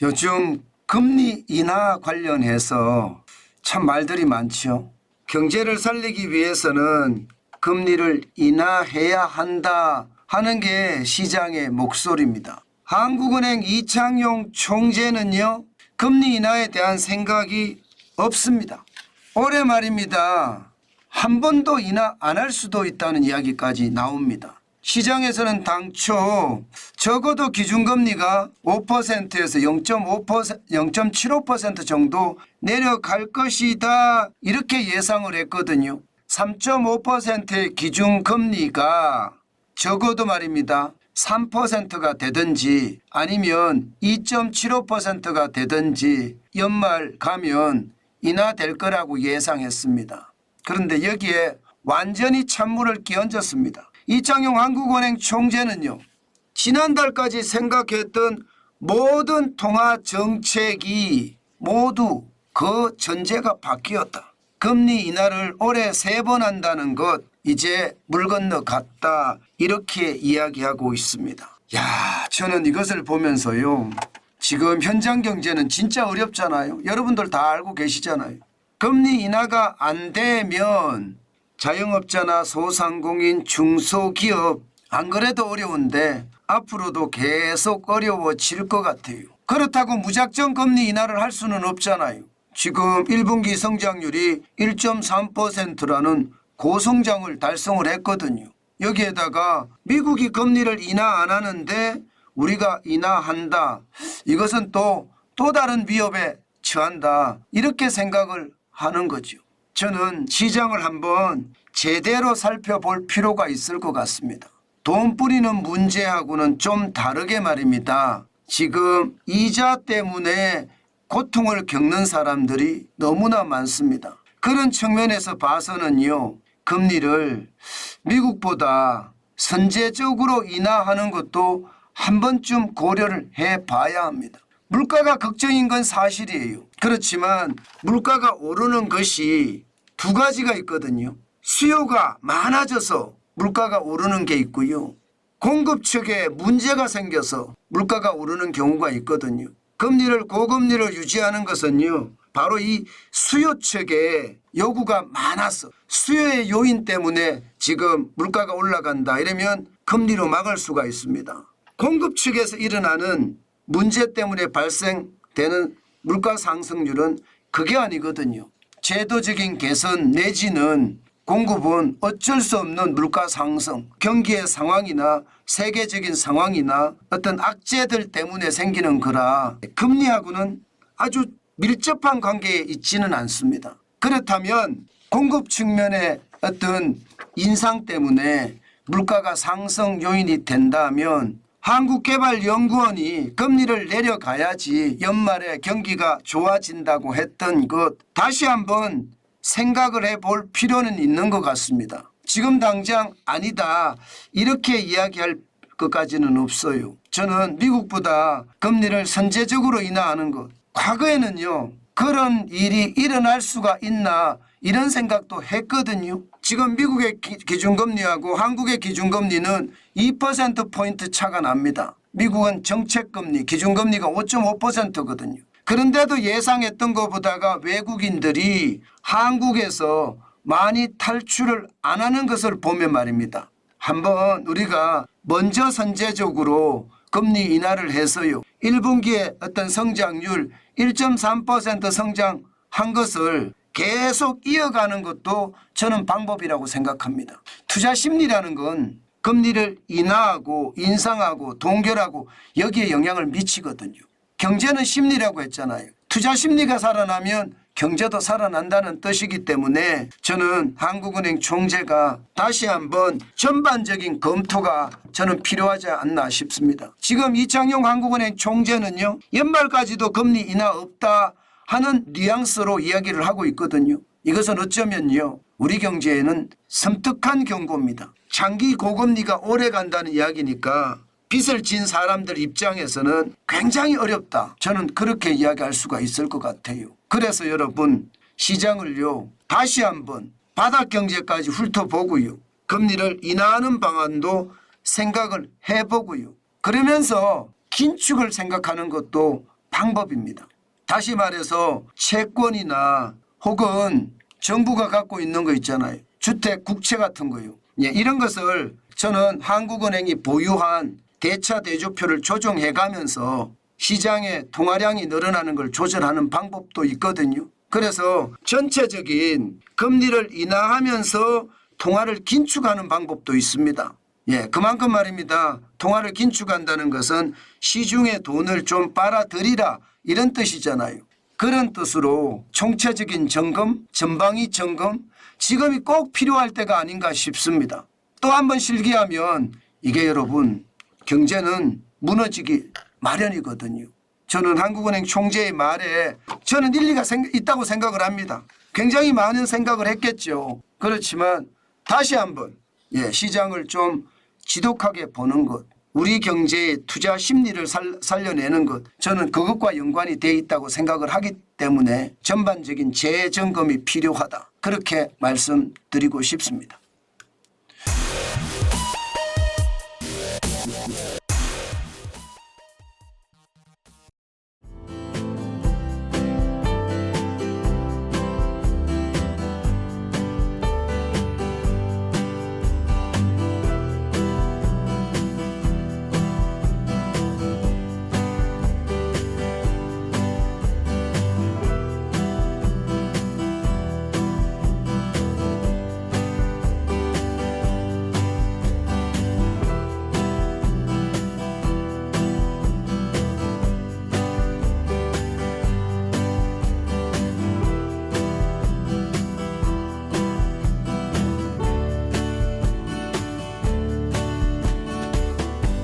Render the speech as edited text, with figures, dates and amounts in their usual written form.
요즘 금리 인하 관련해서 참 말들이 많죠. 경제를 살리기 위해서는 금리를 인하해야 한다 하는 게 시장의 목소리입니다. 한국은행 이창용 총재는요, 금리 인하에 대한 생각이 없습니다. 올해 말입니다. 한 번도 인하 안 할 수도 있다는 이야기까지 나옵니다. 시장에서는 당초 적어도 기준금리가 5%에서 0.75% 정도 내려갈 것이다 이렇게 예상을 했거든요. 3.5%의 기준금리가 적어도 말입니다. 3%가 되든지 아니면 2.75%가 되든지 연말 가면 인하될 거라고 예상했습니다. 그런데 여기에 완전히 찬물을 끼얹었습니다. 이창용 한국은행 총재는요, 지난달까지 생각했던 모든 통화 정책이 모두 그 전제가 바뀌었다. 금리 인하를 올해 3번 한다는 것 이제 물 건너갔다 이렇게 이야기하고 있습니다. 저는 이것을 보면서요, 지금 현장 경제는 진짜 어렵잖아요. 여러분들 다 알고 계시잖아요. 금리 인하가 안 되면 자영업자나 소상공인, 중소기업 안 그래도 어려운데 앞으로도 계속 어려워질 것 같아요. 그렇다고 무작정 금리 인하를 할 수는 없잖아요. 지금 1분기 성장률이 1.3%라는 고성장을 달성을 했거든요. 여기에다가 미국이 금리를 인하 안 하는데 우리가 인하한다. 이것은 또 다른 위협에 처한다. 이렇게 생각을 하는 거죠. 저는 시장을 한번 제대로 살펴볼 필요가 있을 것 같습니다. 돈 뿌리는 문제하고는 좀 다르게 말입니다. 지금 이자 때문에 고통을 겪는 사람들이 너무나 많습니다. 그런 측면에서 봐서는요, 금리를 미국보다 선제적으로 인하하는 것도 한 번쯤 고려를 해봐야 합니다. 물가가 걱정인 건 사실이에요. 그렇지만 물가가 오르는 것이 두 가지가 있거든요. 수요가 많아져서 물가가 오르는 게 있고요. 공급 측에 문제가 생겨서 물가가 오르는 경우가 있거든요. 고금리를 유지하는 것은요, 바로 이 수요 측에 요구가 많아서 수요의 요인 때문에 지금 물가가 올라간다 이러면 금리로 막을 수가 있습니다. 공급 측에서 일어나는 문제 때문에 발생되는 물가 상승률은 그게 아니거든요. 제도적인 개선 내지는 공급은 어쩔 수 없는 물가 상승, 경기의 상황이나 세계적인 상황이나 어떤 악재들 때문에 생기는 거라 금리하고는 아주 밀접한 관계에 있지는 않습니다. 그렇다면 공급 측면의 어떤 인상 때문에 물가가 상승 요인이 된다면 한국개발연구원이 금리를 내려가야지 연말에 경기가 좋아진다고 했던 것 다시 한번 생각을 해볼 필요는 있는 것 같습니다. 지금 당장 아니다 이렇게 이야기할 것까지는 없어요. 저는 미국보다 금리를 선제적으로 인하하는 것, 과거에는요 그런 일이 일어날 수가 있나 이런 생각도 했거든요. 지금 미국의 기준금리하고 한국의 기준금리는 2%포인트 차가 납니다. 미국은 정책금리, 기준금리가 5.5%거든요. 그런데도 예상했던 것보다가 외국인들이 한국에서 많이 탈출을 안 하는 것을 보면 말입니다. 한번 우리가 먼저 선제적으로 금리 인하를 해서요, 1분기에 어떤 성장률 1.3% 성장한 것을 계속 이어가는 것도 저는 방법이라고 생각합니다. 투자 심리라는 건 금리를 인하하고 인상하고 동결하고 여기에 영향을 미치거든요. 경제는 심리라고 했잖아요. 투자 심리가 살아나면 경제도 살아난다는 뜻이기 때문에 저는 한국은행 총재가 다시 한번 전반적인 검토가 저는 필요하지 않나 싶습니다. 지금 이창용 한국은행 총재는요, 연말까지도 금리 인하 없다 하는 뉘앙스로 이야기를 하고 있거든요. 이것은 어쩌면요, 우리 경제에는 섬뜩한 경고입니다. 장기 고금리가 오래 간다는 이야기니까 빚을 진 사람들 입장에서는 굉장히 어렵다. 저는 그렇게 이야기할 수가 있을 것 같아요. 그래서 여러분, 시장을요 다시 한번 바닥경제까지 훑어보고요, 금리를 인하하는 방안도 생각을 해보고요, 그러면서 긴축을 생각하는 것도 방법입니다. 다시 말해서 채권이나 혹은 정부가 갖고 있는 거 있잖아요. 주택 국채 같은 거요. 예, 이런 것을 저는 한국은행이 보유한 대차 대조표를 조정해 가면서 시장의 통화량이 늘어나는 걸 조절하는 방법도 있거든요. 그래서 전체적인 금리를 인하하면서 통화를 긴축하는 방법도 있습니다. 예, 그만큼 말입니다. 통화를 긴축한다는 것은 시중에 돈을 좀 빨아들이라 이런 뜻이잖아요. 그런 뜻으로 총체적인 점검, 전방위 점검, 지금이 꼭 필요할 때가 아닌가 싶습니다. 또 한 번 실기하면 이게 여러분 경제는 무너지기 마련이거든요. 저는 한국은행 총재의 말에 저는 일리가 있다고 생각을 합니다. 굉장히 많은 생각을 했겠죠. 그렇지만 다시 한번 시장을 좀 지독하게 보는 것, 우리 경제의 투자 심리를 살려내는 것, 저는 그것과 연관이 되어 있다고 생각을 하기 때문에 전반적인 재점검이 필요하다. 그렇게 말씀드리고 싶습니다.